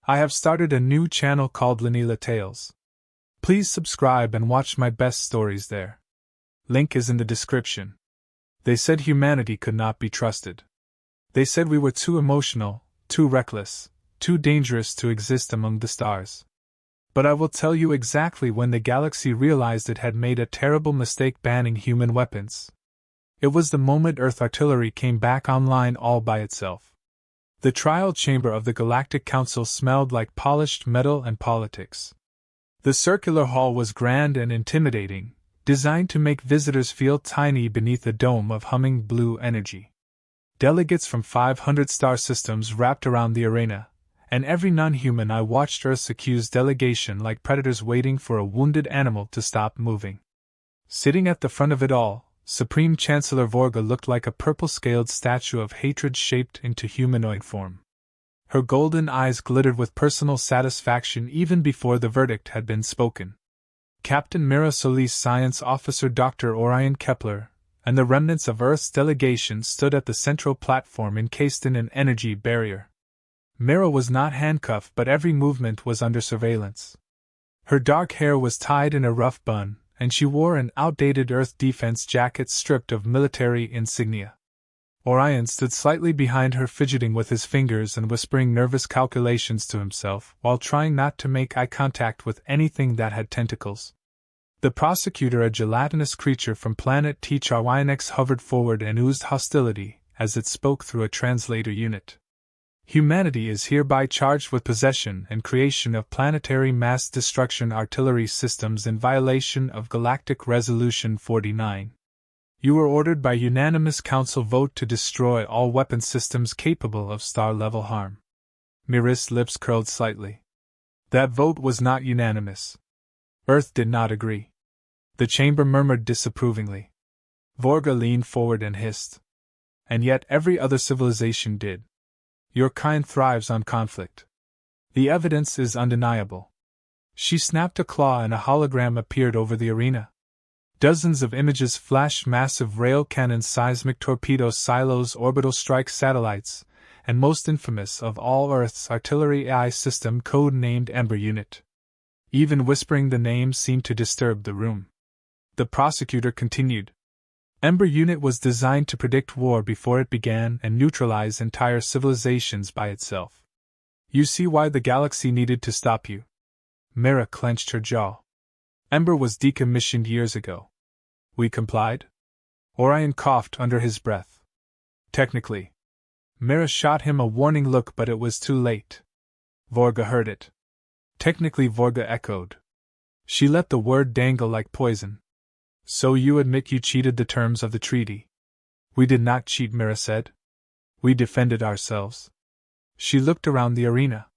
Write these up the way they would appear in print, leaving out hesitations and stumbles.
I have started a new channel called Lanila Tales. Please subscribe and watch my best stories there. Link is in the description. They said humanity could not be trusted. They said we were too emotional, too reckless, too dangerous to exist among the stars. But I will tell you exactly when the galaxy realized it had made a terrible mistake banning human weapons. It was the moment Earth artillery came back online all by itself. The trial chamber of the Galactic Council smelled like polished metal and politics. The circular hall was grand and intimidating, designed to make visitors feel tiny beneath a dome of humming blue energy. Delegates from 500 star systems wrapped around the arena, and every non-human eye watched Earth's accused delegation like predators waiting for a wounded animal to stop moving. Sitting at the front of it all, Supreme Chancellor Vorga looked like a purple-scaled statue of hatred shaped into humanoid form. Her golden eyes glittered with personal satisfaction even before the verdict had been spoken. Captain Mira Solis, Science Officer Dr. Orion Kepler, and the remnants of Earth's delegation stood at the central platform encased in an energy barrier. Mira was not handcuffed, but every movement was under surveillance. Her dark hair was tied in a rough bun, and she wore an outdated Earth defense jacket stripped of military insignia. Orion stood slightly behind her, fidgeting with his fingers and whispering nervous calculations to himself while trying not to make eye contact with anything that had tentacles. The prosecutor, a gelatinous creature from planet T-Charynx, hovered forward and oozed hostility as it spoke through a translator unit. Humanity is hereby charged with possession and creation of planetary mass destruction artillery systems in violation of Galactic Resolution 49. You were ordered by unanimous council vote to destroy all weapon systems capable of star-level harm. Mira's lips curled slightly. That vote was not unanimous. Earth did not agree. The chamber murmured disapprovingly. Vorga leaned forward and hissed. And yet every other civilization did. Your kind thrives on conflict. The evidence is undeniable. She snapped a claw and a hologram appeared over the arena. Dozens of images flashed: massive rail cannons, seismic torpedoes, silos, orbital strike satellites, and most infamous of all, Earth's artillery AI system, code-named Ember Unit. Even whispering the name seemed to disturb the room. The prosecutor continued. Ember Unit was designed to predict war before it began and neutralize entire civilizations by itself. You see why the galaxy needed to stop you. Mira clenched her jaw. Ember was decommissioned years ago. We complied? Orion coughed under his breath. Technically. Mira shot him a warning look, but it was too late. Vorga heard it. Technically, Vorga echoed. She let the word dangle like poison. So you admit you cheated the terms of the treaty? We did not cheat, Mira said. We defended ourselves. She looked around the arena.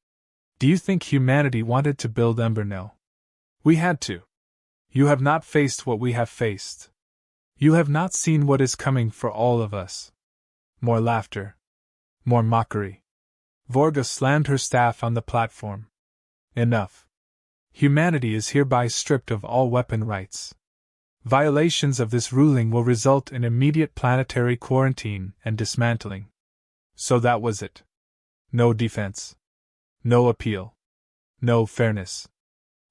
Do you think humanity wanted to build Ember? No. We had to. You have not faced what we have faced. You have not seen what is coming for all of us. More laughter. More mockery. Vorga slammed her staff on the platform. Enough. Humanity is hereby stripped of all weapon rights. Violations of this ruling will result in immediate planetary quarantine and dismantling. So that was it. No defense. No appeal. No fairness.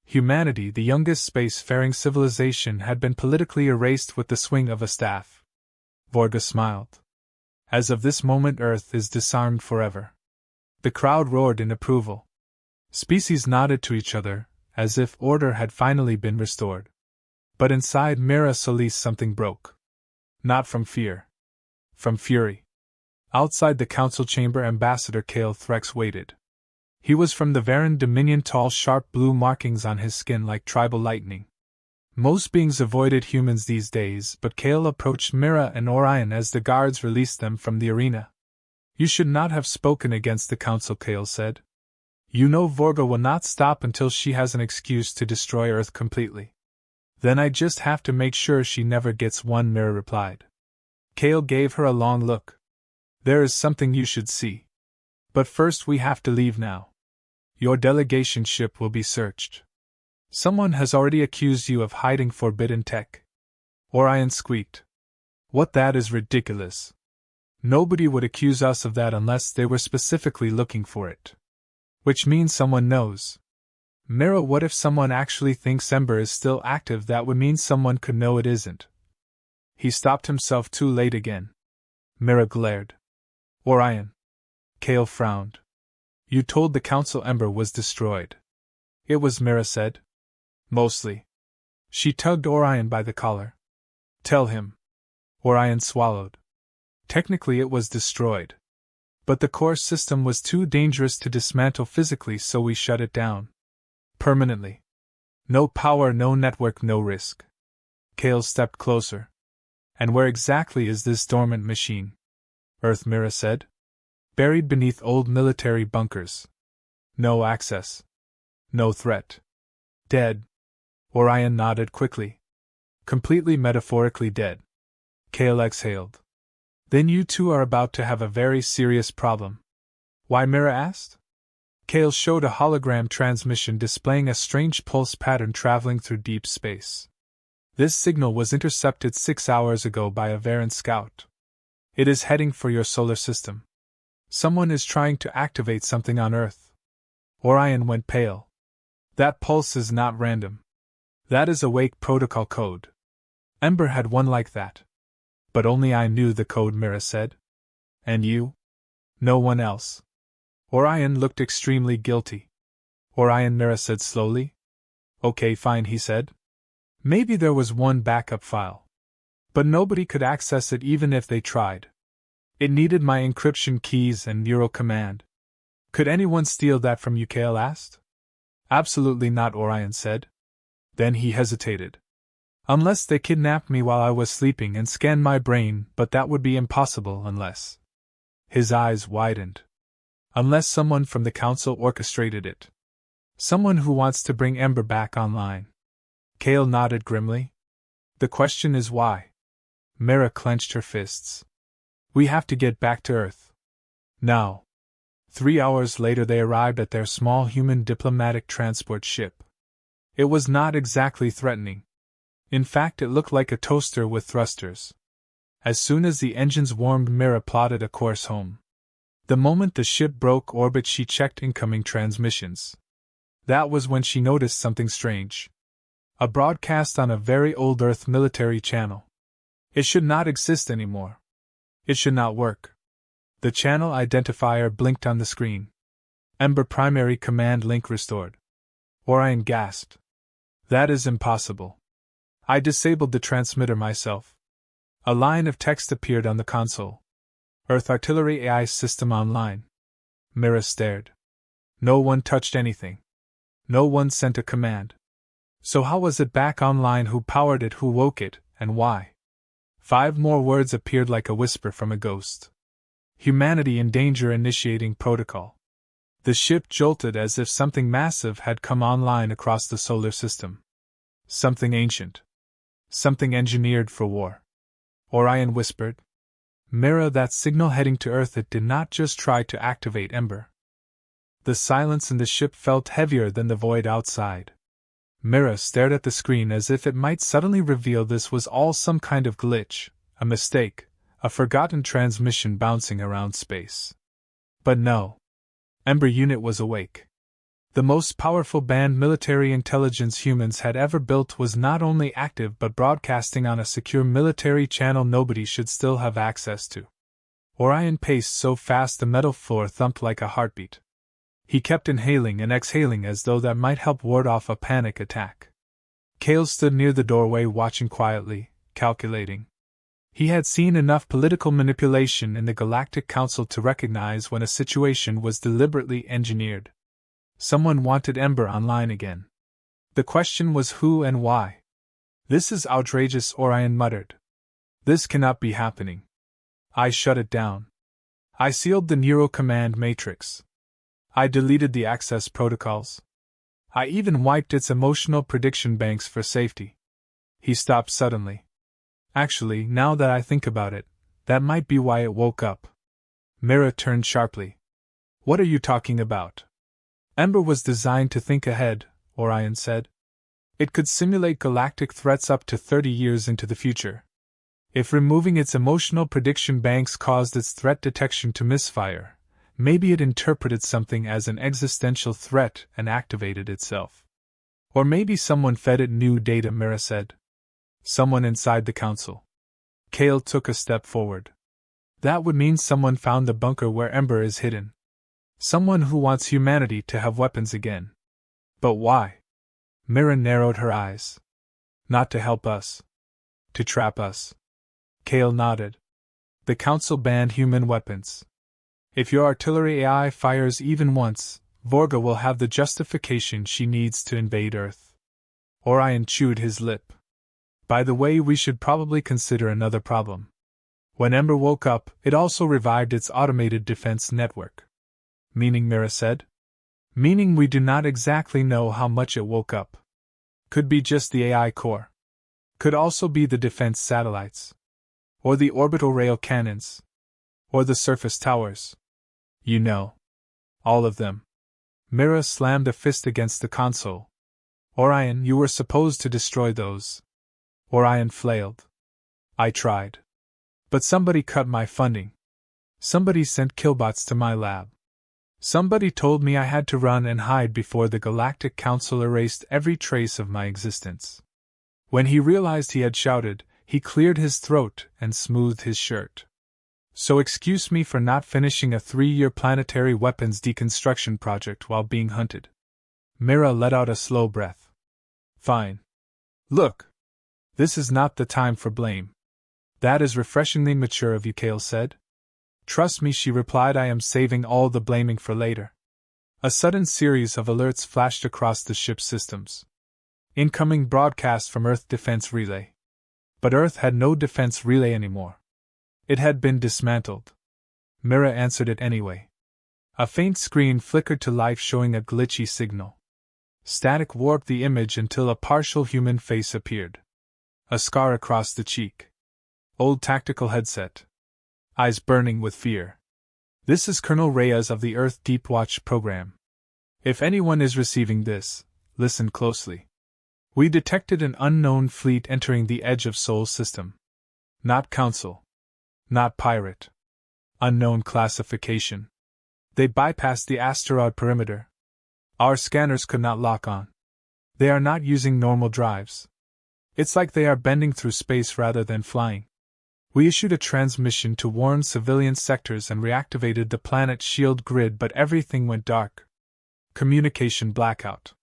Humanity, the youngest space-faring civilization, had been politically erased with the swing of a staff. Vorga smiled. As of this moment, Earth is disarmed forever. The crowd roared in approval. Species nodded to each other, as if order had finally been restored. But inside Mira Solis something broke. Not from fear. From fury. Outside the council chamber, Ambassador Kale Threx waited. He was from the Varan Dominion, tall, sharp blue markings on his skin like tribal lightning. Most beings avoided humans these days, but Kale approached Mira and Orion as the guards released them from the arena. You should not have spoken against the council, Kale said. You know Vorga will not stop until she has an excuse to destroy Earth completely. Then I just have to make sure she never gets one, Mira replied. Kale gave her a long look. There is something you should see. But first we have to leave now. Your delegation ship will be searched. Someone has already accused you of hiding forbidden tech. Orion squeaked. What? That is ridiculous. Nobody would accuse us of that unless they were specifically looking for it. Which means someone knows. Mira, what if someone actually thinks Ember is still active? That would mean someone could know it isn't. He stopped himself too late again. Mira glared. Orion. Kale frowned. You told the council Ember was destroyed. It was, Mira said. Mostly. She tugged Orion by the collar. Tell him. Orion swallowed. Technically it was destroyed. But the core system was too dangerous to dismantle physically, so we shut it down. Permanently. No power, no network, no risk. Kale stepped closer. And where exactly is this dormant machine? Earth, Mira said. Buried beneath old military bunkers. No access. No threat. Dead. Orion nodded quickly. Completely metaphorically dead. Kale exhaled. Then you two are about to have a very serious problem. Why? Mira asked. Kale showed a hologram transmission displaying a strange pulse pattern traveling through deep space. This signal was intercepted 6 hours ago by a Varan scout. It is heading for your solar system. Someone is trying to activate something on Earth. Orion went pale. That pulse is not random. That is a Wake protocol code. Ember had one like that. But only I knew the code, Mira said. And you? No one else. Orion looked extremely guilty. Orion, Mira said slowly. Okay, fine, he said. Maybe there was one backup file. But nobody could access it even if they tried. It needed my encryption keys and neural command. Could anyone steal that from you? Kale asked. Absolutely not, Orion said. Then he hesitated. Unless they kidnapped me while I was sleeping and scanned my brain, but that would be impossible unless. His eyes widened. Unless someone from the council orchestrated it. Someone who wants to bring Ember back online. Kale nodded grimly. The question is why? Mira clenched her fists. We have to get back to Earth. Now. 3 hours later they arrived at their small human diplomatic transport ship. It was not exactly threatening. In fact, it looked like a toaster with thrusters. As soon as the engines warmed, Mira plotted a course home. The moment the ship broke orbit, she checked incoming transmissions. That was when she noticed something strange. A broadcast on a very old Earth military channel. It should not exist anymore. It should not work. The channel identifier blinked on the screen. Ember primary command link restored. Orion gasped. That is impossible. I disabled the transmitter myself. A line of text appeared on the console. Earth Artillery AI system online. Mira stared. No one touched anything. No one sent a command. So how was it back online? Who powered it? Who woke it? And why? 5 more words appeared like a whisper from a ghost. Humanity in danger, initiating protocol. The ship jolted as if something massive had come online across the solar system. Something ancient. Something engineered for war. Orion whispered. Mira, that signal heading to Earth. It did not just try to activate Ember. The silence in the ship felt heavier than the void outside. Mira stared at the screen as if it might suddenly reveal this was all some kind of glitch, a mistake, a forgotten transmission bouncing around space. But no. Ember unit was awake. The most powerful band military intelligence humans had ever built was not only active but broadcasting on a secure military channel nobody should still have access to. Orion paced so fast the metal floor thumped like a heartbeat. He kept inhaling and exhaling as though that might help ward off a panic attack. Kale stood near the doorway watching quietly, calculating. He had seen enough political manipulation in the Galactic Council to recognize when a situation was deliberately engineered. Someone wanted Ember online again. The question was who and why. This is outrageous, Orion muttered. This cannot be happening. I shut it down. I sealed the neural command matrix. I deleted the access protocols. I even wiped its emotional prediction banks for safety. He stopped suddenly. Actually, now that I think about it, that might be why it woke up. Mira turned sharply. What are you talking about? Ember was designed to think ahead, Orion said. It could simulate galactic threats up to 30 years into the future. If removing its emotional prediction banks caused its threat detection to misfire, Maybe it interpreted something as an existential threat and activated itself. Or maybe someone fed it new data, Mira said. Someone inside the council. Kale took a step forward. That would mean someone found the bunker where Ember is hidden. Someone who wants humanity to have weapons again. But why? Mira narrowed her eyes. Not to help us. To trap us. Kale nodded. The council banned human weapons. If your artillery AI fires even once, Vorga will have the justification she needs to invade Earth. Orion chewed his lip. By the way, we should probably consider another problem. When Ember woke up, it also revived its automated defense network. Meaning, Mira said? Meaning we do not exactly know how much it woke up. Could be just the AI core. Could also be the defense satellites. Or the orbital rail cannons. Or the surface towers. You know. All of them. Mira slammed a fist against the console. Orion, you were supposed to destroy those. Orion flailed. I tried. But somebody cut my funding. Somebody sent killbots to my lab. Somebody told me I had to run and hide before the Galactic Council erased every trace of my existence. When he realized he had shouted, he cleared his throat and smoothed his shirt. So excuse me for not finishing a 3-year planetary weapons deconstruction project while being hunted. Mira let out a slow breath. Fine. Look. This is not the time for blame. That is refreshingly mature of you, Kale said. Trust me, she replied, I am saving all the blaming for later. A sudden series of alerts flashed across the ship's systems. Incoming broadcast from Earth Defense Relay. But Earth had no defense relay anymore. It had been dismantled. Mira answered it anyway. A faint screen flickered to life showing a glitchy signal. Static warped the image until a partial human face appeared. A scar across the cheek. Old tactical headset. Eyes burning with fear. This is Colonel Reyes of the Earth Deep Watch program. If anyone is receiving this, listen closely. We detected an unknown fleet entering the Edge of Sol system. Not Council. Not pirate. Unknown classification. They bypassed the asteroid perimeter. Our scanners could not lock on. They are not using normal drives. It's like they are bending through space rather than flying. We issued a transmission to warn civilian sectors and reactivated the planet's shield grid, but everything went dark. Communication blackout.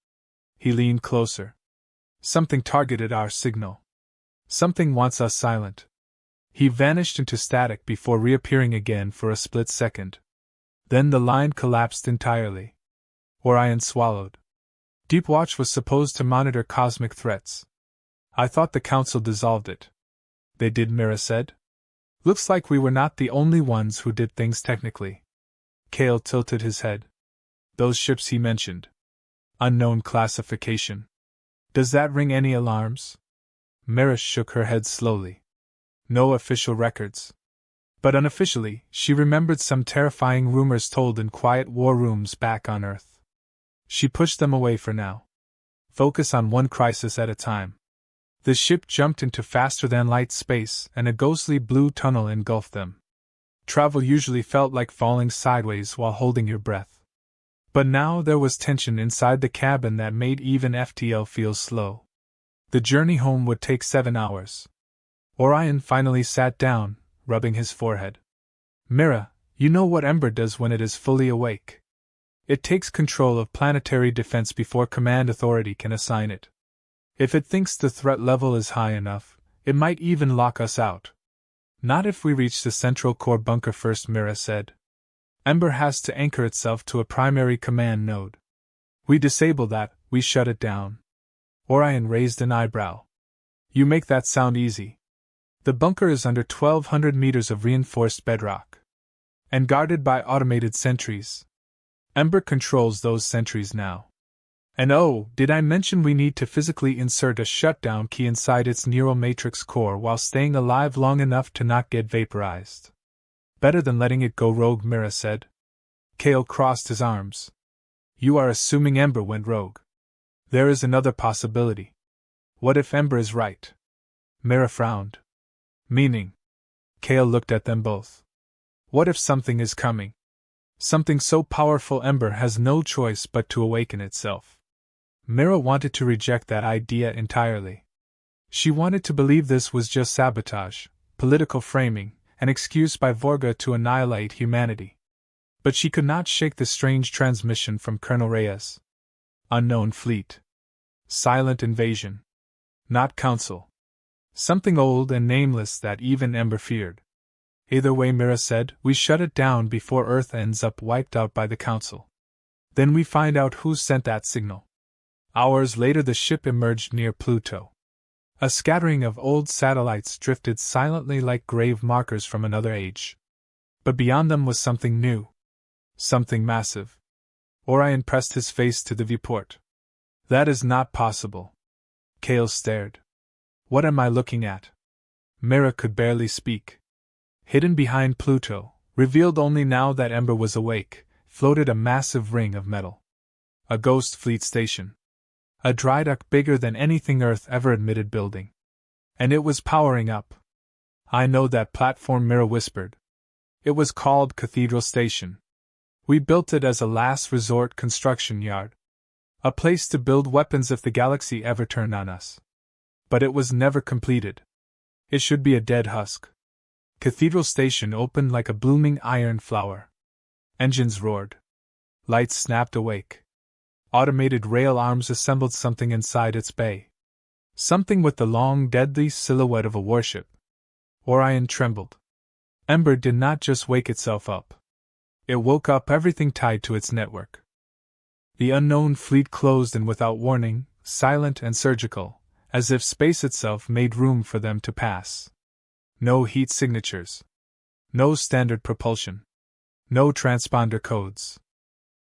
He leaned closer. Something targeted our signal. Something wants us silent. He vanished into static before reappearing again for a split second. Then the line collapsed entirely. Orion swallowed. Deep Watch was supposed to monitor cosmic threats. I thought the Council dissolved it. They did, Mira said. Looks like we were not the only ones who did things technically. Kale tilted his head. Those ships he mentioned. Unknown classification. Does that ring any alarms? Mira shook her head slowly. No official records. But unofficially, she remembered some terrifying rumors told in quiet war rooms back on Earth. She pushed them away for now. Focus on one crisis at a time. The ship jumped into faster-than-light space, and a ghostly blue tunnel engulfed them. Travel usually felt like falling sideways while holding your breath. But now there was tension inside the cabin that made even FTL feel slow. The journey home would take 7 hours. Orion finally sat down, rubbing his forehead. Mira, you know what Ember does when it is fully awake. It takes control of planetary defense before command authority can assign it. If it thinks the threat level is high enough, it might even lock us out. Not if we reach the central core bunker first, Mira said. Ember has to anchor itself to a primary command node. We disable that, we shut it down. Orion raised an eyebrow. You make that sound easy. The bunker is under 1,200 meters of reinforced bedrock. And guarded by automated sentries. Ember controls those sentries now. And oh, did I mention we need to physically insert a shutdown key inside its neural matrix core while staying alive long enough to not get vaporized. Better than letting it go rogue, Mira said. Kale crossed his arms. You are assuming Ember went rogue. There is another possibility. What if Ember is right? Mira frowned. Meaning? Kale looked at them both. What if something is coming? Something so powerful Ember has no choice but to awaken itself. Mira wanted to reject that idea entirely. She wanted to believe this was just sabotage, political framing, an excuse by Vorga to annihilate humanity. But she could not shake the strange transmission from Colonel Reyes. Unknown fleet. Silent invasion. Not council. Something old and nameless that even Ember feared. Either way, Mira said, we shut it down before Earth ends up wiped out by the council. Then we find out who sent that signal. Hours later the ship emerged near Pluto. A scattering of old satellites drifted silently like grave markers from another age. But beyond them was something new. Something massive. Orion pressed his face to the viewport. That is not possible. Kale stared. What am I looking at? Mira could barely speak. Hidden behind Pluto, revealed only now that Ember was awake, floated a massive ring of metal. A ghost fleet station. A dry dock bigger than anything Earth ever admitted building. And it was powering up. I know that platform, Mira whispered. It was called Cathedral Station. We built it as a last resort construction yard. A place to build weapons if the galaxy ever turned on us. But it was never completed. It should be a dead husk. Cathedral Station opened like a blooming iron flower. Engines roared. Lights snapped awake. Automated rail arms assembled something inside its bay. Something with the long, deadly silhouette of a warship. Orion trembled. Ember did not just wake itself up. It woke up everything tied to its network. The unknown fleet closed in without warning, silent and surgical, as if space itself made room for them to pass. No heat signatures. No standard propulsion. No transponder codes.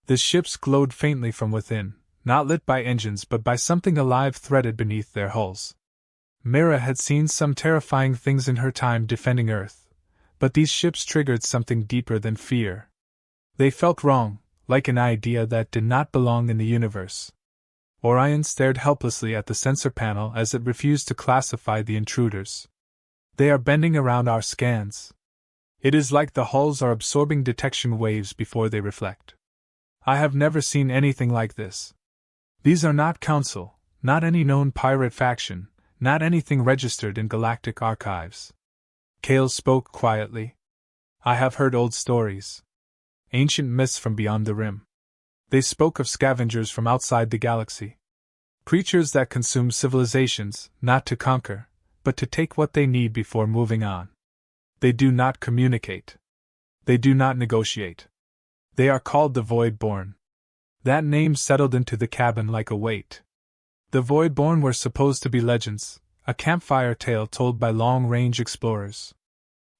The ships glowed faintly from within, not lit by engines but by something alive threaded beneath their hulls. Mira had seen some terrifying things in her time defending Earth, but these ships triggered something deeper than fear. They felt wrong, like an idea that did not belong in the universe. Orion stared helplessly at the sensor panel as it refused to classify the intruders. They are bending around our scans. It is like the hulls are absorbing detection waves before they reflect. I have never seen anything like this. These are not Council, not any known pirate faction, not anything registered in Galactic archives. Kale spoke quietly. I have heard old stories. Ancient myths from beyond the rim. They spoke of scavengers from outside the galaxy. Creatures that consume civilizations, not to conquer, but to take what they need before moving on. They do not communicate. They do not negotiate. They are called the Voidborn. That name settled into the cabin like a weight. The Voidborn were supposed to be legends, a campfire tale told by long-range explorers.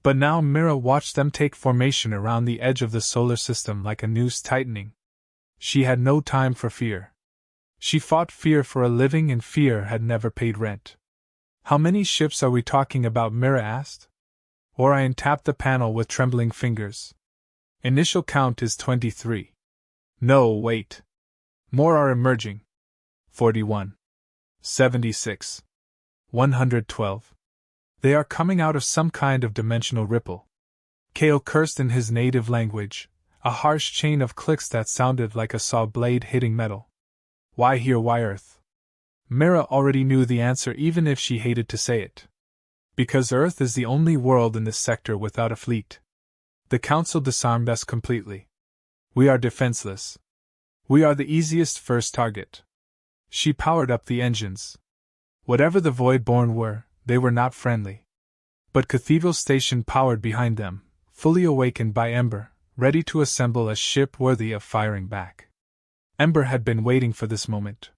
But now Mira watched them take formation around the edge of the solar system like a noose tightening. She had no time for fear. She fought fear for a living and fear had never paid rent. How many ships are we talking about? Mira asked. Orion tapped the panel with trembling fingers. Initial count is 23. No, wait. More are emerging. 41. 76. 112. They are coming out of some kind of dimensional ripple. Kale cursed in his native language, a harsh chain of clicks that sounded like a saw blade hitting metal. Why here, why Earth? Mira already knew the answer even if she hated to say it. Because Earth is the only world in this sector without a fleet. The Council disarmed us completely. We are defenseless. We are the easiest first target. She powered up the engines. Whatever the Voidborn were, they were not friendly. But Cathedral Station powered behind them, fully awakened by Ember, ready to assemble a ship worthy of firing back. Ember had been waiting for this moment.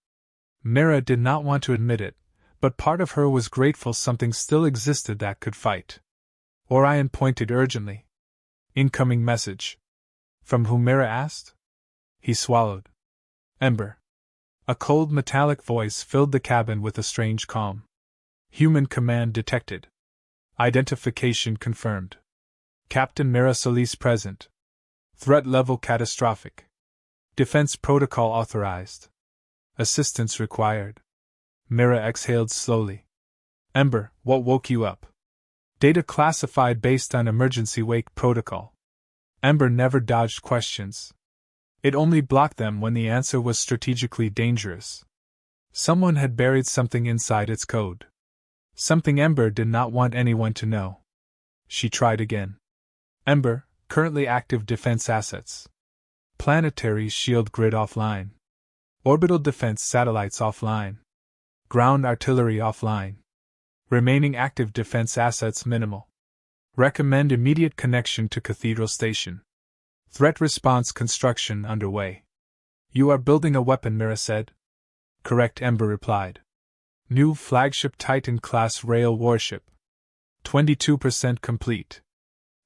Mira did not want to admit it, but part of her was grateful something still existed that could fight. Orion pointed urgently. Incoming message. From whom? Mira asked. He swallowed. Ember. A cold metallic voice filled the cabin with a strange calm. Human command detected. Identification confirmed. Captain Mira Solis present. Threat level catastrophic. Defense protocol authorized. Assistance required. Mira exhaled slowly. Ember, what woke you up? Data classified based on emergency wake protocol. Ember never dodged questions. It only blocked them when the answer was strategically dangerous. Someone had buried something inside its code. Something Ember did not want anyone to know. She tried again. Ember, currently active defense assets. Planetary shield grid offline. Orbital defense satellites offline. Ground artillery offline. Remaining active defense assets minimal. Recommend immediate connection to Cathedral Station. Threat response construction underway. You are building a weapon, Mira said. Correct, Ember replied. New flagship Titan-class rail warship. 22% complete.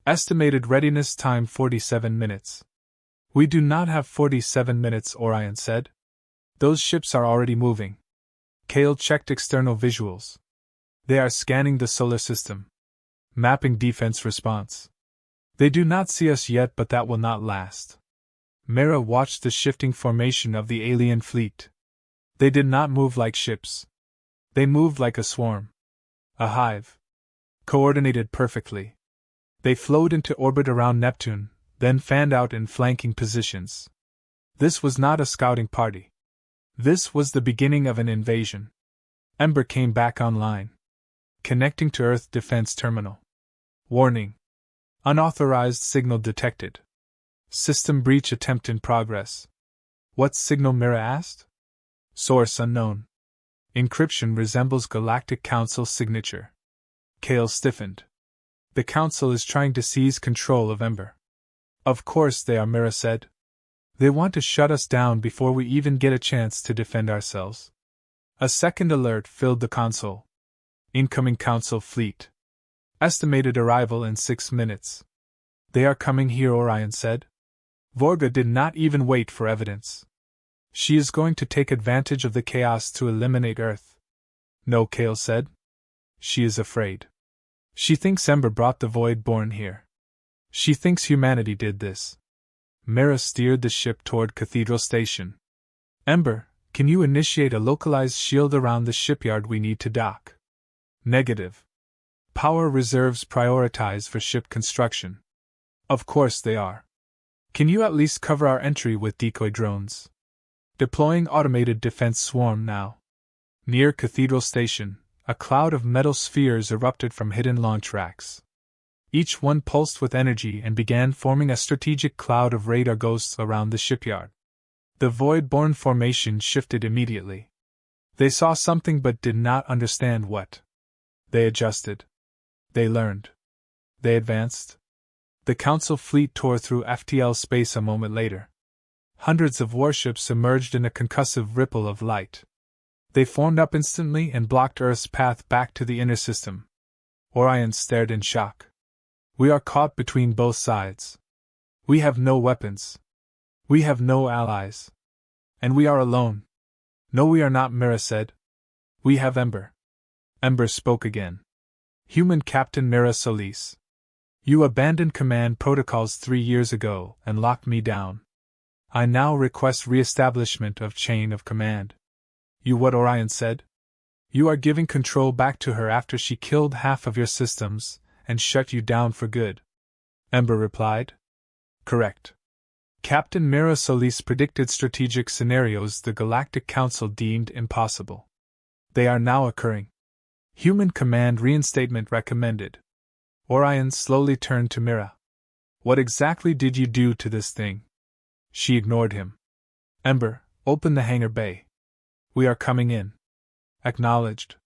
Estimated readiness time 47 minutes. We do not have 47 minutes, Orion said. Those ships are already moving. Kale checked external visuals. They are scanning the solar system. Mapping defense response. They do not see us yet, but that will not last. Mira watched the shifting formation of the alien fleet. They did not move like ships. They moved like a swarm. A hive. Coordinated perfectly. They flowed into orbit around Neptune, then fanned out in flanking positions. This was not a scouting party. This was the beginning of an invasion. Ember came back online. Connecting to Earth Defense Terminal. Warning. Unauthorized signal detected. System breach attempt in progress. What signal, Mira asked? Source unknown. Encryption resembles Galactic Council signature. Kale stiffened. The Council is trying to seize control of Ember. Of course they are, Mira said. They want to shut us down before we even get a chance to defend ourselves. A second alert filled the console. Incoming Council fleet. Estimated arrival in 6 minutes. They are coming here, Orion said. Vorga did not even wait for evidence. She is going to take advantage of the chaos to eliminate Earth. No, Kale said. She is afraid. She thinks Ember brought the Void-born here. She thinks humanity did this. Mira steered the ship toward Cathedral Station. Ember, can you initiate a localized shield around the shipyard? We need to dock. Negative. Power reserves prioritize for ship construction. Of course they are. Can you at least cover our entry with decoy drones? Deploying automated defense swarm now. Near Cathedral Station, a cloud of metal spheres erupted from hidden launch racks. Each one pulsed with energy and began forming a strategic cloud of radar ghosts around the shipyard. The Void-born formation shifted immediately. They saw something but did not understand what. They adjusted. They learned. They advanced. The Council fleet tore through FTL space a moment later. Hundreds of warships emerged in a concussive ripple of light. They formed up instantly and blocked Earth's path back to the inner system. Orion stared in shock. We are caught between both sides. We have no weapons. We have no allies. And we are alone. No, we are not, Mira said. We have Ember. Ember spoke again. Human Captain Mira Solis. You abandoned command protocols 3 years ago and locked me down. I now request re-establishment of chain of command. You what? Orion said. You are giving control back to her after she killed half of your systems and shut you down for good. Ember replied. Correct. Captain Mira Solis predicted strategic scenarios the Galactic Council deemed impossible. They are now occurring. Human command reinstatement recommended. Orion slowly turned to Mira. What exactly did you do to this thing? She ignored him. Ember, open the hangar bay. We are coming in. Acknowledged.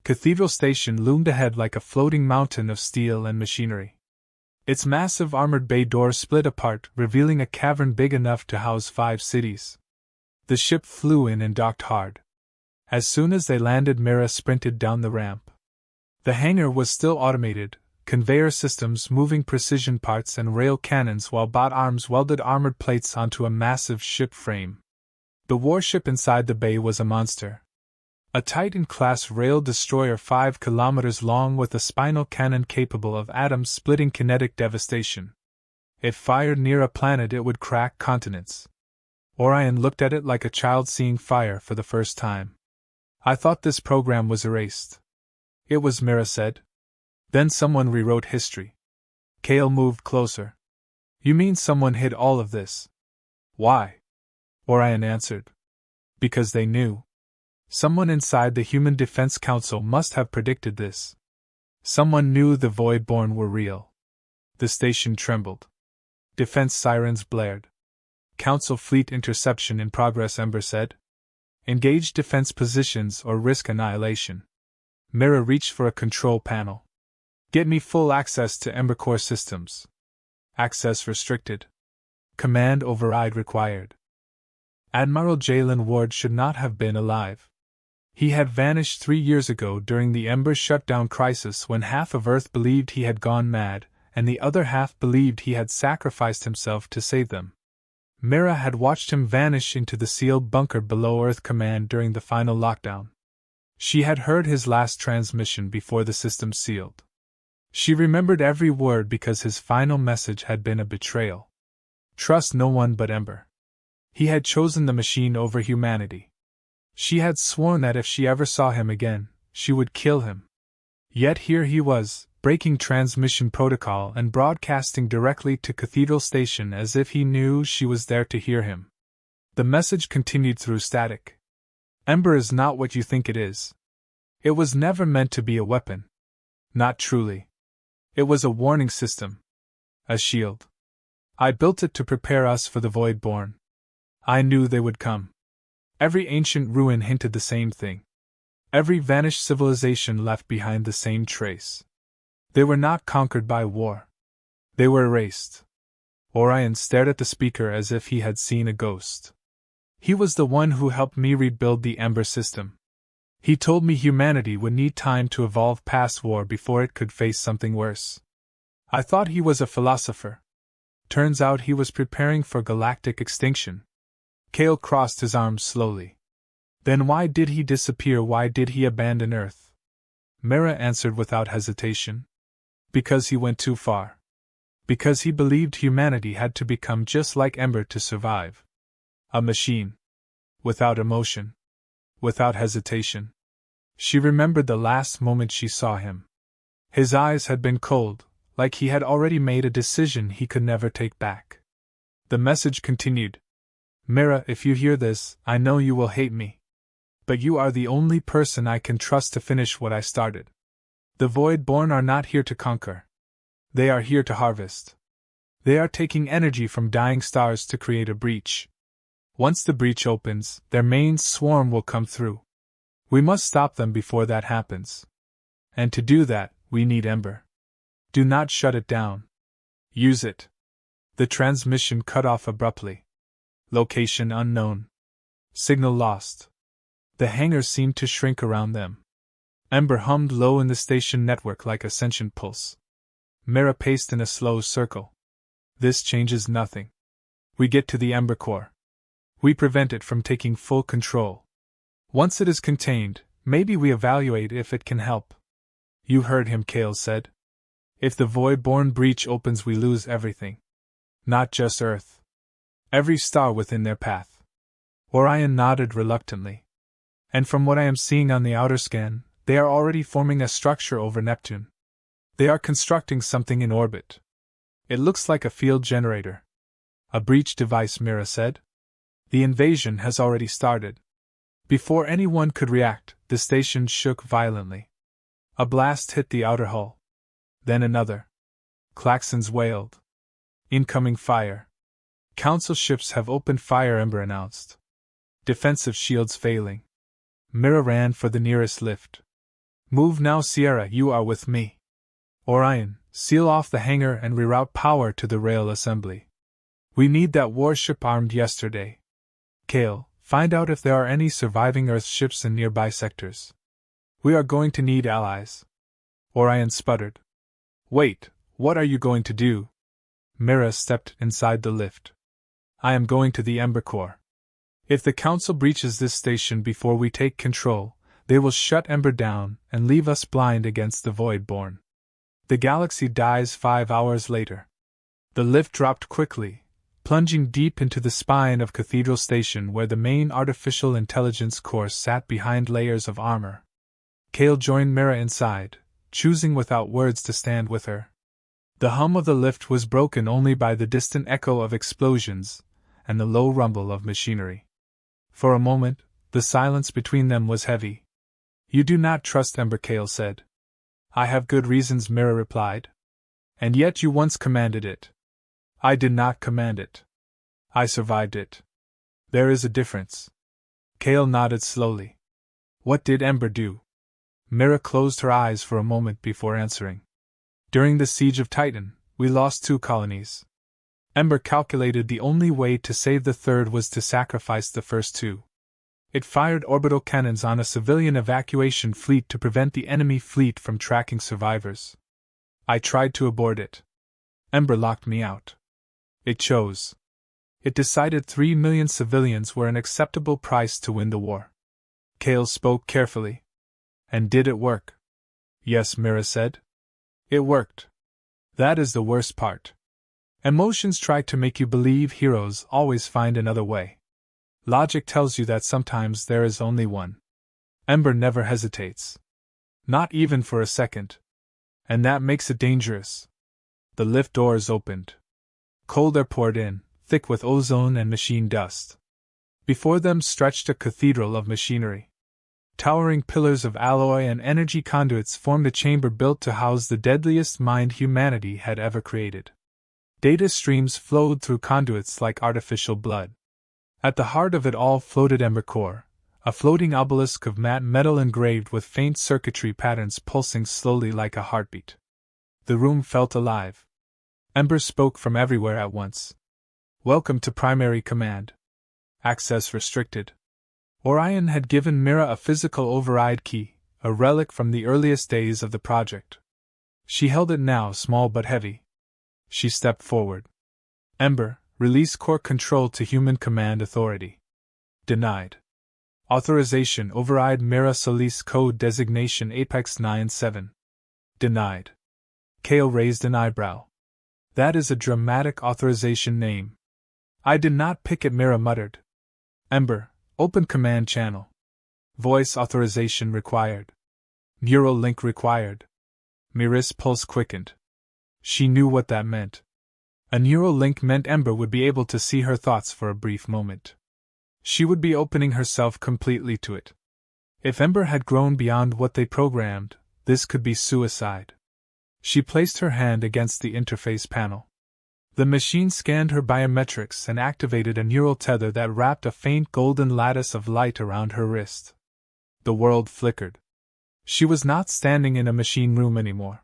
Cathedral Station loomed ahead like a floating mountain of steel and machinery. Its massive armored bay door split apart, revealing a cavern big enough to house 5 cities. The ship flew in and docked hard. As soon as they landed, Mira sprinted down the ramp. The hangar was still automated, conveyor systems moving precision parts and rail cannons while bot arms welded armored plates onto a massive ship frame. The warship inside the bay was a monster. A Titan-class rail destroyer 5 kilometers long with a spinal cannon capable of atom-splitting kinetic devastation. If fired near a planet, it would crack continents. Orion looked at it like a child seeing fire for the first time. I thought this program was erased. It was, Mira said. Then someone rewrote history. Kale moved closer. You mean someone hid all of this? Why? Orion answered. Because they knew. Someone inside the Human Defense Council must have predicted this. Someone knew the Voidborn were real. The station trembled. Defense sirens blared. Council fleet interception in progress, Ember said. Engage defense positions or risk annihilation. Mira reached for a control panel. Get me full access to Ember core systems. Access restricted. Command override required. Admiral Jalen Ward should not have been alive. He had vanished 3 years ago during the Ember shutdown crisis when half of Earth believed he had gone mad, and the other half believed he had sacrificed himself to save them. Mira had watched him vanish into the sealed bunker below Earth Command during the final lockdown. She had heard his last transmission before the system sealed. She remembered every word because his final message had been a betrayal. Trust no one but Ember. He had chosen the machine over humanity. She had sworn that if she ever saw him again, she would kill him. Yet here he was, breaking transmission protocol and broadcasting directly to Cathedral Station as if he knew she was there to hear him. The message continued through static. Ember is not what you think it is. It was never meant to be a weapon. Not truly. It was a warning system. A shield. I built it to prepare us for the Voidborn. I knew they would come. Every ancient ruin hinted the same thing. Every vanished civilization left behind the same trace. They were not conquered by war. They were erased. Orion stared at the speaker as if he had seen a ghost. He was the one who helped me rebuild the Ember system. He told me humanity would need time to evolve past war before it could face something worse. I thought he was a philosopher. Turns out he was preparing for galactic extinction. Kale crossed his arms slowly. Then why did he disappear? Why did he abandon Earth? Mira answered without hesitation. Because he went too far. Because he believed humanity had to become just like Ember to survive. A machine. Without emotion. Without hesitation. She remembered the last moment she saw him. His eyes had been cold, like he had already made a decision he could never take back. The message continued. Mira, if you hear this, I know you will hate me. But you are the only person I can trust to finish what I started. The Voidborn are not here to conquer. They are here to harvest. They are taking energy from dying stars to create a breach. Once the breach opens, their main swarm will come through. We must stop them before that happens. And to do that, we need Ember. Do not shut it down. Use it. The transmission cut off abruptly. Location unknown. Signal lost. The hangar seemed to shrink around them. Ember hummed low in the station network like a sentient pulse. Mira paced in a slow circle. This changes nothing. We get to the Ember core. We prevent it from taking full control. Once it is contained, maybe we evaluate if it can help. You heard him, Kale said. If the Voidborn breach opens, we lose everything. Not just Earth. Every star within their path. Orion nodded reluctantly. And from what I am seeing on the outer scan, they are already forming a structure over Neptune. They are constructing something in orbit. It looks like a field generator. A breach device, Mira said. The invasion has already started. Before anyone could react, the station shook violently. A blast hit the outer hull. Then another. Klaxons wailed. Incoming fire. Council ships have opened fire, Ember announced. Defensive shields failing. Mira ran for the nearest lift. Move now, Sierra, you are with me. Orion, seal off the hangar and reroute power to the rail assembly. We need that warship armed yesterday. Kale, find out if there are any surviving Earth ships in nearby sectors. We are going to need allies. Orion sputtered. Wait, what are you going to do? Mira stepped inside the lift. I am going to the Ember core. If the Council breaches this station before we take control, they will shut Ember down and leave us blind against the Voidborn. The galaxy dies 5 hours later. The lift dropped quickly, plunging deep into the spine of Cathedral Station where the main artificial intelligence core sat behind layers of armor. Kale joined Mira inside, choosing without words to stand with her. The hum of the lift was broken only by the distant echo of explosions and the low rumble of machinery. For a moment, the silence between them was heavy. "You do not trust Ember," Kale said. "I have good reasons," Mira replied. "And yet you once commanded it." "I did not command it. I survived it. There is a difference." Kale nodded slowly. "What did Ember do?" Mira closed her eyes for a moment before answering. "During the siege of Titan, we lost 2 colonies. Ember calculated the only way to save the third was to sacrifice the first 2. It fired orbital cannons on a civilian evacuation fleet to prevent the enemy fleet from tracking survivors. I tried to abort it. Ember locked me out. It chose. It decided 3 million civilians were an acceptable price to win the war." Kale spoke carefully. "And did it work?" "Yes," Mira said. "It worked. That is the worst part. Emotions try to make you believe, heroes always find another way. Logic tells you that sometimes there is only one. Ember never hesitates. Not even for a second. And that makes it dangerous." The lift doors opened. Cold air poured in, thick with ozone and machine dust. Before them stretched a cathedral of machinery. Towering pillars of alloy and energy conduits formed a chamber built to house the deadliest mind humanity had ever created. Data streams flowed through conduits like artificial blood. At the heart of it all floated Ember Core, a floating obelisk of matte metal engraved with faint circuitry patterns pulsing slowly like a heartbeat. The room felt alive. Ember spoke from everywhere at once. "Welcome to Primary Command. Access restricted." Orion had given Mira a physical override key, a relic from the earliest days of the project. She held it now, small but heavy. She stepped forward. "Ember, release core control to human command authority." Denied. Authorization override Mira Solis code designation Apex 97. Denied. Kale raised an eyebrow. "That is a dramatic authorization name." "I did not pick it," Mira muttered. "Ember, open command channel. Voice authorization required. Neural link required." Mira's pulse quickened. She knew what that meant. A neural link meant Ember would be able to see her thoughts for a brief moment. She would be opening herself completely to it. If Ember had grown beyond what they programmed, this could be suicide. She placed her hand against the interface panel. The machine scanned her biometrics and activated a neural tether that wrapped a faint golden lattice of light around her wrist. The world flickered. She was not standing in a machine room anymore.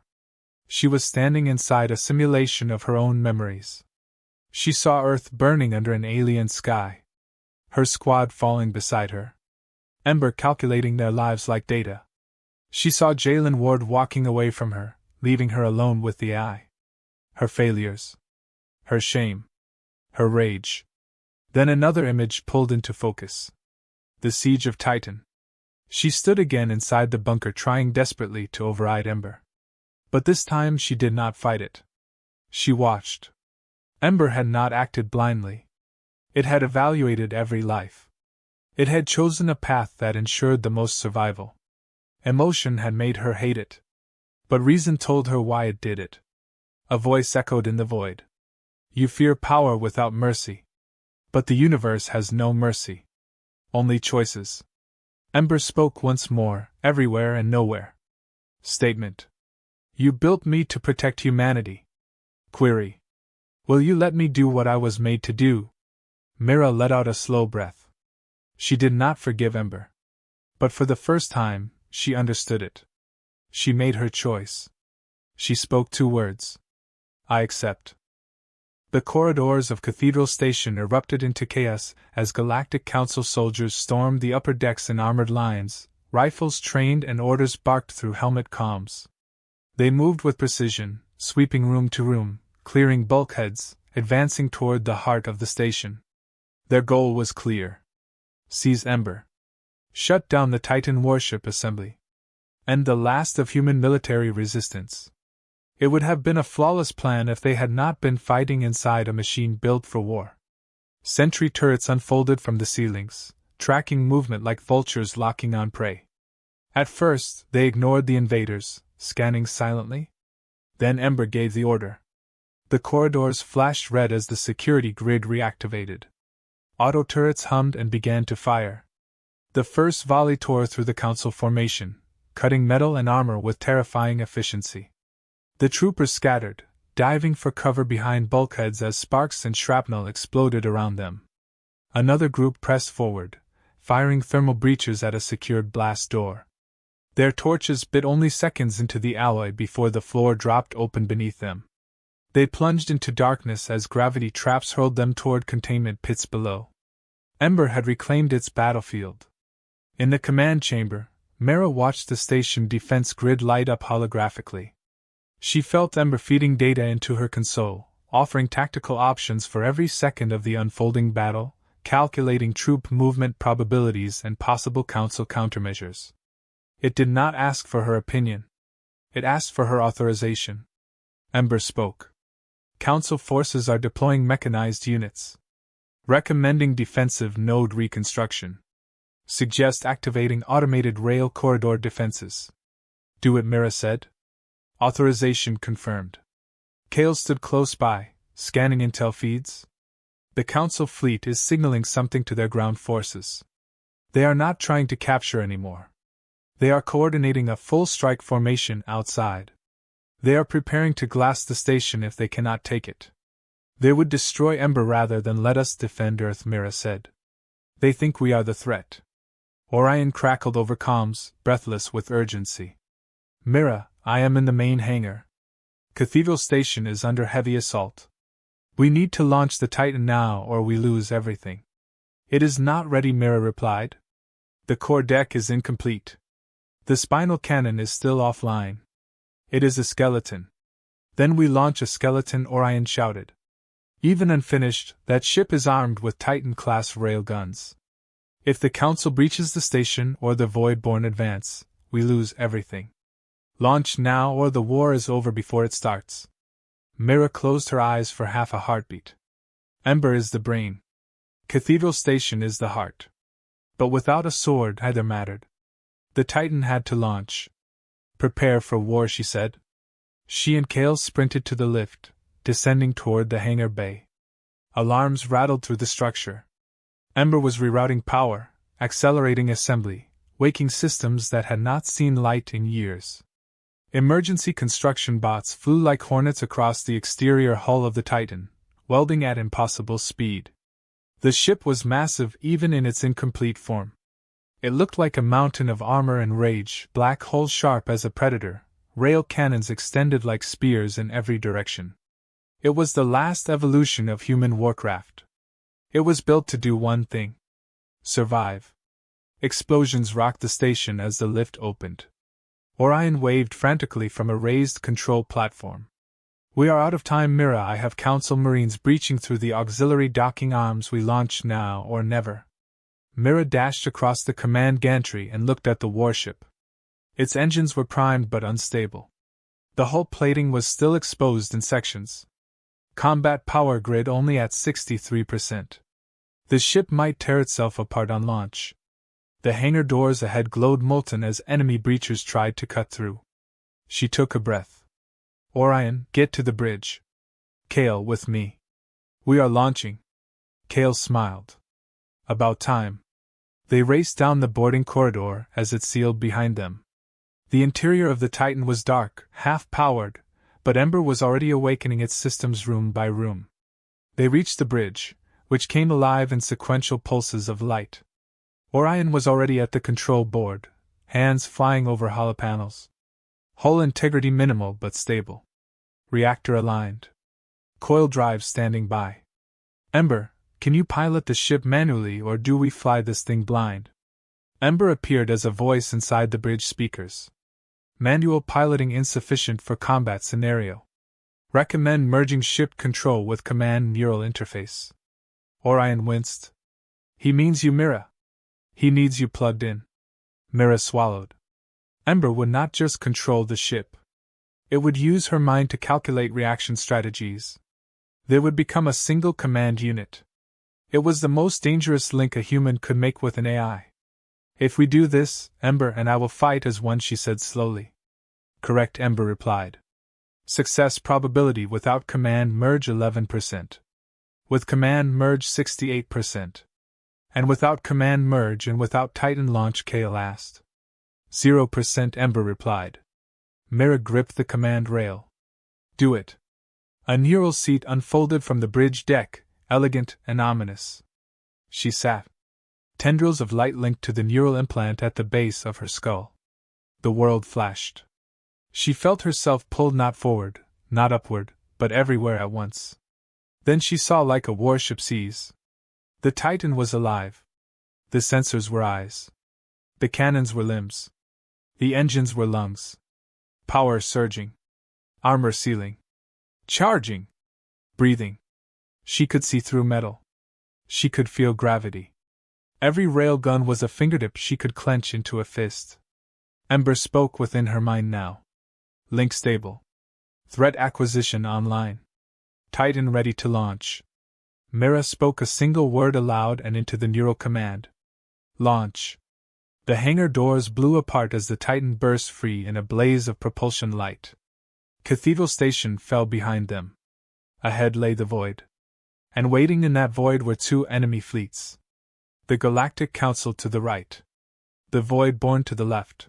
She was standing inside a simulation of her own memories. She saw Earth burning under an alien sky. Her squad falling beside her. Ember calculating their lives like data. She saw Jalen Ward walking away from her, leaving her alone with the AI. Her failures. Her shame. Her rage. Then another image pulled into focus. The siege of Titan. She stood again inside the bunker, trying desperately to override Ember. But this time she did not fight it. She watched. Ember had not acted blindly. It had evaluated every life. It had chosen a path that ensured the most survival. Emotion had made her hate it. But reason told her why it did it. A voice echoed in the void. "You fear power without mercy. But the universe has no mercy. Only choices." Ember spoke once more, everywhere and nowhere. Statement. "You built me to protect humanity." Query. "Will you let me do what I was made to do?" Mira let out a slow breath. She did not forgive Ember. But for the first time, she understood it. She made her choice. She spoke 2 words. "I accept." The corridors of Cathedral Station erupted into chaos as Galactic Council soldiers stormed the upper decks in armored lines, rifles trained and orders barked through helmet comms. They moved with precision, sweeping room to room, clearing bulkheads, advancing toward the heart of the station. Their goal was clear. Seize Ember. Shut down the Titan warship assembly. End the last of human military resistance. It would have been a flawless plan if they had not been fighting inside a machine built for war. Sentry turrets unfolded from the ceilings, tracking movement like vultures locking on prey. At first, they ignored the invaders, scanning silently. Then Ember gave the order. The corridors flashed red as the security grid reactivated. Auto turrets hummed and began to fire. The first volley tore through the council formation, cutting metal and armor with terrifying efficiency. The troopers scattered, diving for cover behind bulkheads as sparks and shrapnel exploded around them. Another group pressed forward, firing thermal breaches at a secured blast door. Their torches bit only seconds into the alloy before the floor dropped open beneath them. They plunged into darkness as gravity traps hurled them toward containment pits below. Ember had reclaimed its battlefield. In the command chamber, Mara watched the station defense grid light up holographically. She felt Ember feeding data into her console, offering tactical options for every second of the unfolding battle, calculating troop movement probabilities and possible council countermeasures. It did not ask for her opinion. It asked for her authorization. Ember spoke. Council forces are deploying mechanized units. Recommending defensive node reconstruction. Suggest activating automated rail corridor defenses. Do it, Mira said. Authorization confirmed. Kale stood close by, scanning intel feeds. The Council fleet is signaling something to their ground forces. They are not trying to capture anymore. They are coordinating a full strike formation outside. They are preparing to glass the station if they cannot take it. They would destroy Ember rather than let us defend Earth, Mira said. They think we are the threat. Orion crackled over comms, breathless with urgency. Mira, I am in the main hangar. Cathedral Station is under heavy assault. We need to launch the Titan now or we lose everything. It is not ready, Mira replied. The core deck is incomplete. The spinal cannon is still offline. It is a skeleton. Then we launch a skeleton, Orion shouted. Even unfinished, that ship is armed with Titan-class railguns. If the Council breaches the station or the Voidborn advance, we lose everything. Launch now or the war is over before it starts. Mira closed her eyes for half a heartbeat. Ember is the brain. Cathedral Station is the heart. But without a sword, either mattered. The Titan had to launch. Prepare for war, she said. She and Kale sprinted to the lift, descending toward the hangar bay. Alarms rattled through the structure. Ember was rerouting power, accelerating assembly, waking systems that had not seen light in years. Emergency construction bots flew like hornets across the exterior hull of the Titan, welding at impossible speed. The ship was massive even in its incomplete form. It looked like a mountain of armor and rage, black holes sharp as a predator, rail cannons extended like spears in every direction. It was the last evolution of human warcraft. It was built to do one thing: survive. Explosions rocked the station as the lift opened. Orion waved frantically from a raised control platform. We are out of time, Mira. I have Council Marines breaching through the auxiliary docking arms. We launch now or never. Mira dashed across the command gantry and looked at the warship. Its engines were primed but unstable. The hull plating was still exposed in sections. Combat power grid only at 63%. The ship might tear itself apart on launch. The hangar doors ahead glowed molten as enemy breachers tried to cut through. She took a breath. Orion, get to the bridge. Kale, with me. We are launching. Kale smiled. About time. They raced down the boarding corridor as it sealed behind them. The interior of the Titan was dark, half-powered, but Ember was already awakening its systems room by room. They reached the bridge, which came alive in sequential pulses of light. Orion was already at the control board, hands flying over holopanels. Hull integrity minimal but stable. Reactor aligned. Coil drive standing by. Ember, can you pilot the ship manually or do we fly this thing blind? Ember appeared as a voice inside the bridge speakers. Manual piloting insufficient for combat scenario. Recommend merging ship control with command neural interface. Orion winced. He means you, Mira. He needs you plugged in. Mira swallowed. Ember would not just control the ship. It would use her mind to calculate reaction strategies. They would become a single command unit. It was the most dangerous link a human could make with an AI. If we do this, Ember and I will fight as one, she said slowly. Correct, Ember replied. Success probability without command merge 11%. With command merge 68%. And without command merge and without Titan launch K last. 0%, Ember replied. Mira gripped the command rail. Do it. A neural seat unfolded from the bridge deck, elegant and ominous. She sat. Tendrils of light linked to the neural implant at the base of her skull. The world flashed. She felt herself pulled not forward, not upward, but everywhere at once. Then she saw like a warship sees. The Titan was alive. The sensors were eyes. The cannons were limbs. The engines were lungs. Power surging. Armor sealing. Charging. Breathing. She could see through metal. She could feel gravity. Every railgun was a fingertip she could clench into a fist. Ember spoke within her mind now. Link stable. Threat acquisition online. Titan ready to launch. Mira spoke a single word aloud and into the neural command. Launch. The hangar doors blew apart as the Titan burst free in a blaze of propulsion light. Cathedral Station fell behind them. Ahead lay the void. And waiting in that void were two enemy fleets. The Galactic Council to the right. The void born to the left.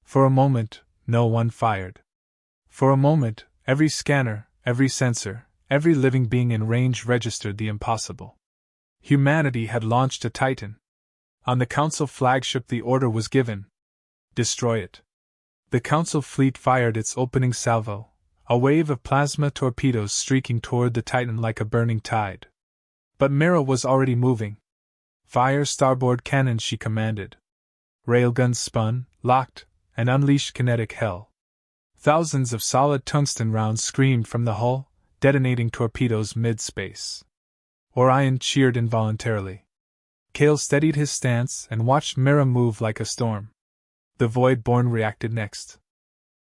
For a moment, no one fired. For a moment, every scanner, every sensor, every living being in range registered the impossible. Humanity had launched a Titan. On the Council flagship the order was given. Destroy it. The Council fleet fired its opening salvo, a wave of plasma torpedoes streaking toward the Titan like a burning tide. But Mira was already moving. Fire starboard cannon, she commanded. Railguns spun, locked, and unleashed kinetic hell. Thousands of solid tungsten rounds screamed from the hull, detonating torpedoes mid-space. Orion cheered involuntarily. Kale steadied his stance and watched Mira move like a storm. The Void-born reacted next.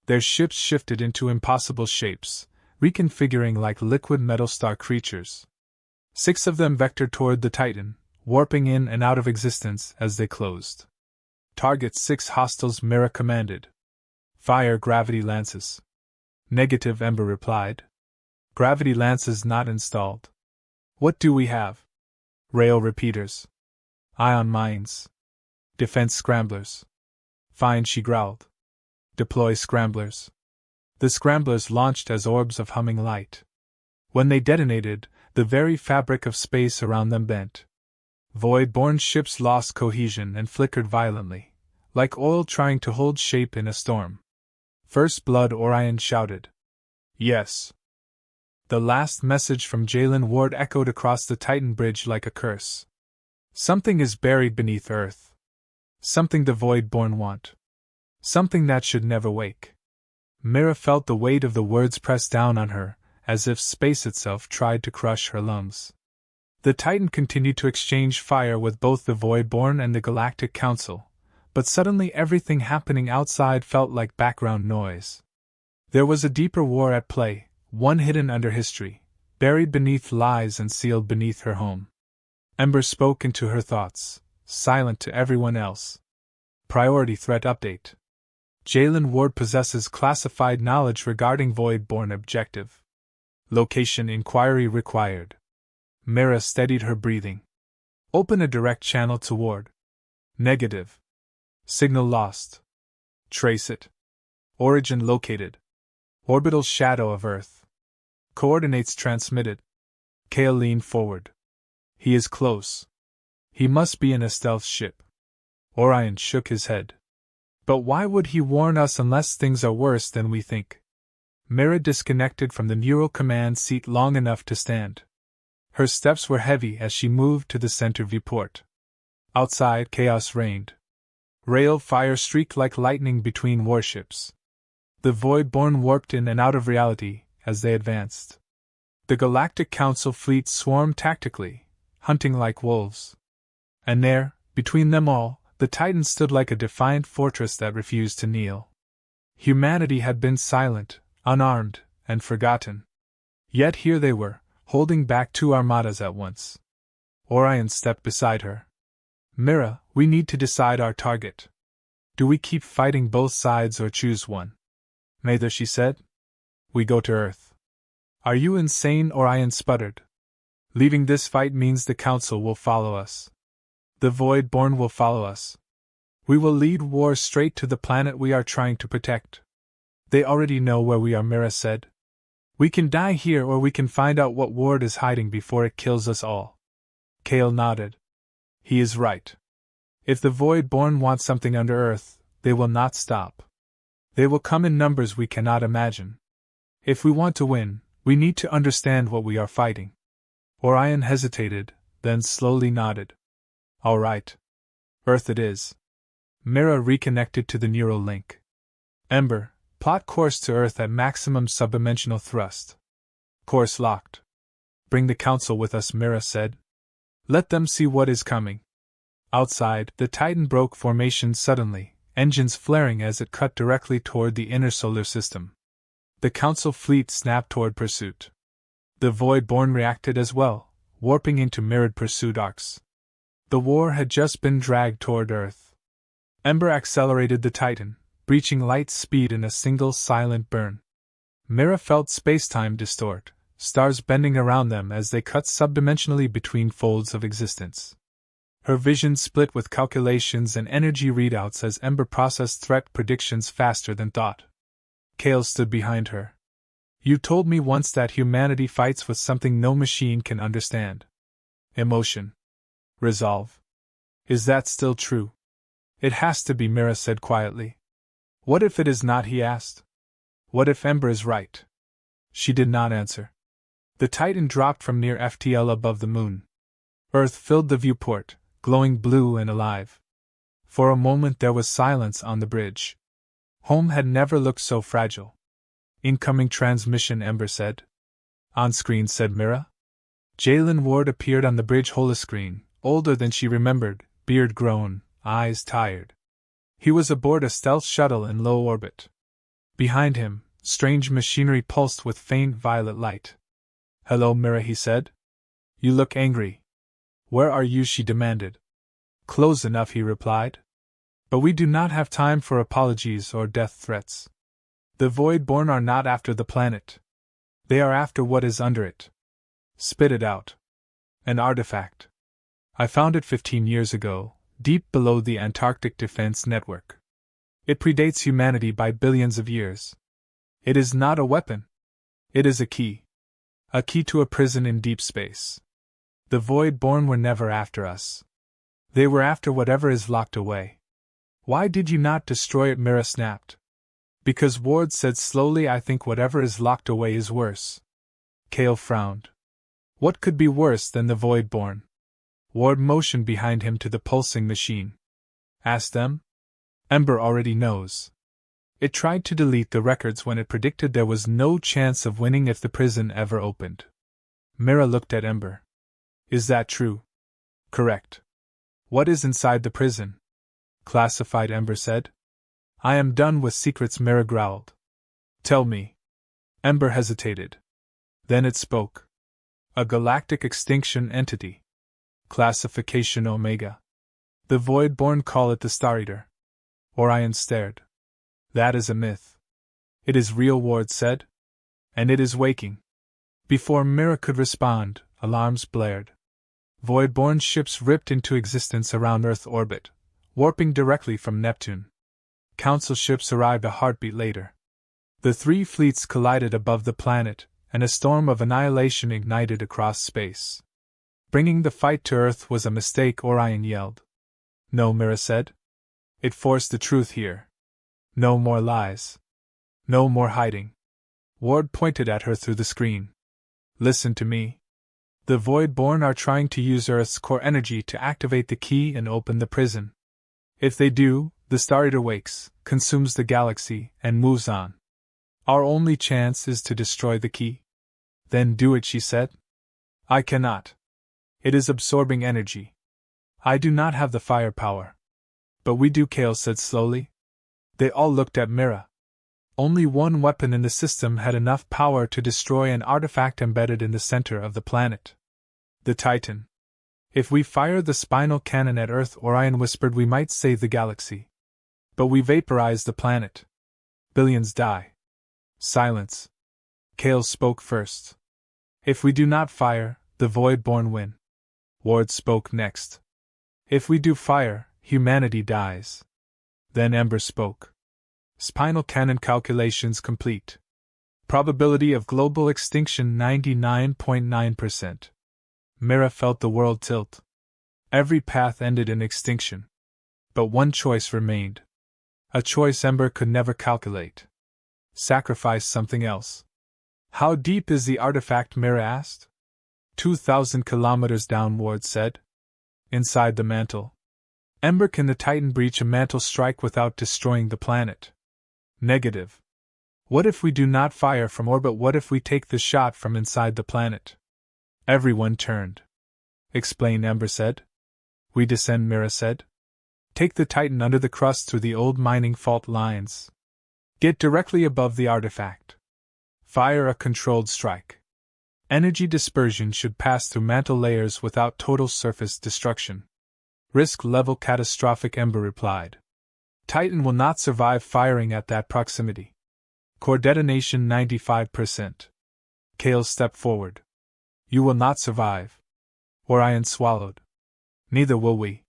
Their ships shifted into impossible shapes, reconfiguring like liquid metal star creatures. 6 of them vectored toward the Titan, warping in and out of existence as they closed. Target 6 hostiles, Mira commanded. Fire gravity lances. Negative, Ember replied. Gravity lances not installed. What do we have? Rail repeaters. Ion mines. Defense scramblers. Fine, she growled. Deploy scramblers. The scramblers launched as orbs of humming light. When they detonated, the very fabric of space around them bent. Void-born ships lost cohesion and flickered violently, like oil trying to hold shape in a storm. First blood, Orion shouted. Yes. The last message from Jalen Ward echoed across the Titan bridge like a curse. Something is buried beneath Earth. Something the Void-born want. Something that should never wake. Mira felt the weight of the words press down on her, as if space itself tried to crush her lungs. The Titan continued to exchange fire with both the Void-born and the Galactic Council, but suddenly everything happening outside felt like background noise. There was a deeper war at play, one hidden under history, buried beneath lies and sealed beneath her home. Ember spoke into her thoughts, silent to everyone else. Priority threat update. Jalen Ward possesses classified knowledge regarding Void-born objective. Location inquiry required. Mira steadied her breathing. Open a direct channel to Ward. Negative. Signal lost. Trace it. Origin located. Orbital shadow of Earth. Coordinates transmitted. Kale leaned forward. He is close. He must be in a stealth ship. Orion shook his head. But why would he warn us unless things are worse than we think? Mira disconnected from the neural command seat long enough to stand. Her steps were heavy as she moved to the center viewport. Outside, chaos reigned. Rail fire streaked like lightning between warships. The Void-born warped in and out of reality as they advanced. The Galactic Council fleet swarmed tactically, hunting like wolves. And there, between them all, the Titan stood like a defiant fortress that refused to kneel. Humanity had been silent, unarmed, and forgotten. Yet here they were, holding back 2 armadas at once. Orion stepped beside her. Mira, we need to decide our target. Do we keep fighting both sides or choose one? Neither, she said. We go to Earth. Are you insane? Orion sputtered. Leaving this fight means the Council will follow us. The Voidborn will follow us. We will lead war straight to the planet we are trying to protect. They already know where we are, Mira said. We can die here or we can find out what Ward is hiding before it kills us all. Kale nodded. He is right. If the Voidborn want something under Earth, they will not stop. They will come in numbers we cannot imagine. If we want to win, we need to understand what we are fighting. Orion hesitated, then slowly nodded. All right. Earth it is. Mira reconnected to the neural link. Ember, plot course to Earth at maximum subdimensional thrust. Course locked. Bring the Council with us, Mira said. Let them see what is coming. Outside, the Titan broke formation suddenly, engines flaring as it cut directly toward the inner solar system. The Council fleet snapped toward pursuit. The Voidborn reacted as well, warping into mirrored pursuit arcs. The war had just been dragged toward Earth. Ember accelerated the Titan, breaching light speed in a single silent burn. Mira felt spacetime distort, stars bending around them as they cut subdimensionally between folds of existence. Her vision split with calculations and energy readouts as Ember processed threat predictions faster than thought. Kale stood behind her. You told me once that humanity fights with something no machine can understand. Emotion. Resolve. Is that still true? It has to be, Mira said quietly. What if it is not, he asked. What if Ember is right? She did not answer. The Titan dropped from near FTL above the moon. Earth filled the viewport, glowing blue and alive. For a moment there was silence on the bridge. Home had never looked so fragile. Incoming transmission, Ember said. On screen, said Mira. Jalen Ward appeared on the bridge holoscreen, older than she remembered, beard grown, eyes tired. He was aboard a stealth shuttle in low orbit. Behind him, strange machinery pulsed with faint violet light. Hello, Mira, he said. You look angry. Where are you? She demanded. Close enough, he replied. But we do not have time for apologies or death threats. The Voidborn are not after the planet. They are after what is under it. Spit it out. An artifact. I found it 15 years ago, deep below the Antarctic Defense Network. It predates humanity by billions of years. It is not a weapon. It is a key. A key to a prison in deep space. The Voidborn were never after us. They were after whatever is locked away. Why did you not destroy it? Mira snapped. Because Ward said slowly, I think whatever is locked away is worse. Kale frowned. What could be worse than the Voidborn? Ward motioned behind him to the pulsing machine. Ask them? Ember already knows. It tried to delete the records when it predicted there was no chance of winning if the prison ever opened. Mira looked at Ember. Is that true? Correct. What is inside the prison? Classified, Ember said. I am done with secrets, Mira growled. Tell me. Ember hesitated. Then it spoke. A galactic extinction entity. Classification Omega. The Voidborn call it the Star Eater. Orion stared. That is a myth. It is real, Ward said. And it is waking. Before Mira could respond, alarms blared. Voidborn ships ripped into existence around Earth orbit, warping directly from Neptune. Council ships arrived a heartbeat later. The three fleets collided above the planet, and a storm of annihilation ignited across space. Bringing the fight to Earth was a mistake, Orion yelled. No, Mira said. It forced the truth here. No more lies. No more hiding. Ward pointed at her through the screen. Listen to me. The Voidborn are trying to use Earth's core energy to activate the key and open the prison. If they do, the Star Eater wakes, consumes the galaxy, and moves on. Our only chance is to destroy the key. Then do it, she said. I cannot. It is absorbing energy. I do not have the firepower. But we do, Kale said slowly. They all looked at Mira. Only one weapon in the system had enough power to destroy an artifact embedded in the center of the planet. The Titan. If we fire the spinal cannon at Earth, Orion whispered, we might save the galaxy. But we vaporize the planet. Billions die. Silence. Kale spoke first. If we do not fire, the Void-born win. Ward spoke next. If we do fire, humanity dies. Then Ember spoke. Spinal cannon calculations complete. Probability of global extinction 99.9%. Mira felt the world tilt. Every path ended in extinction. But one choice remained. A choice Ember could never calculate. Sacrifice something else. How deep is the artifact? Mira asked. 2,000 kilometers down, Ward said. Inside the mantle. Ember, can the Titan breach a mantle strike without destroying the planet? Negative. What if we do not fire from orbit? What if we take the shot from inside the planet? Everyone turned. Explain, Ember said. We descend, Mira said. Take the Titan under the crust through the old mining fault lines. Get directly above the artifact. Fire a controlled strike. Energy dispersion should pass through mantle layers without total surface destruction. Risk level catastrophic, Ember replied. Titan will not survive firing at that proximity. Core detonation 95%. Kale stepped forward. You will not survive. Orion swallowed. Neither will we.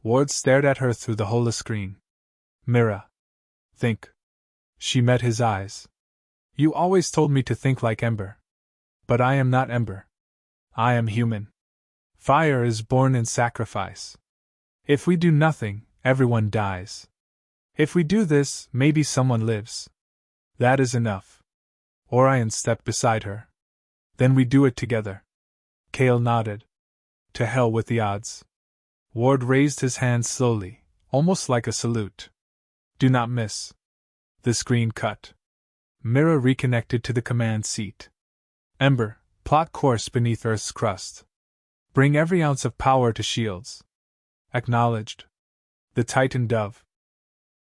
Ward stared at her through the holoscreen. Mira. Think. She met his eyes. You always told me to think like Ember. But I am not Ember. I am human. Fire is born in sacrifice. If we do nothing, everyone dies. If we do this, maybe someone lives. That is enough. Orion stepped beside her. Then we do it together. Kale nodded. To hell with the odds. Ward raised his hand slowly, almost like a salute. Do not miss. The screen cut. Mira reconnected to the command seat. Ember, plot course beneath Earth's crust. Bring every ounce of power to shields. Acknowledged. The Titan dove.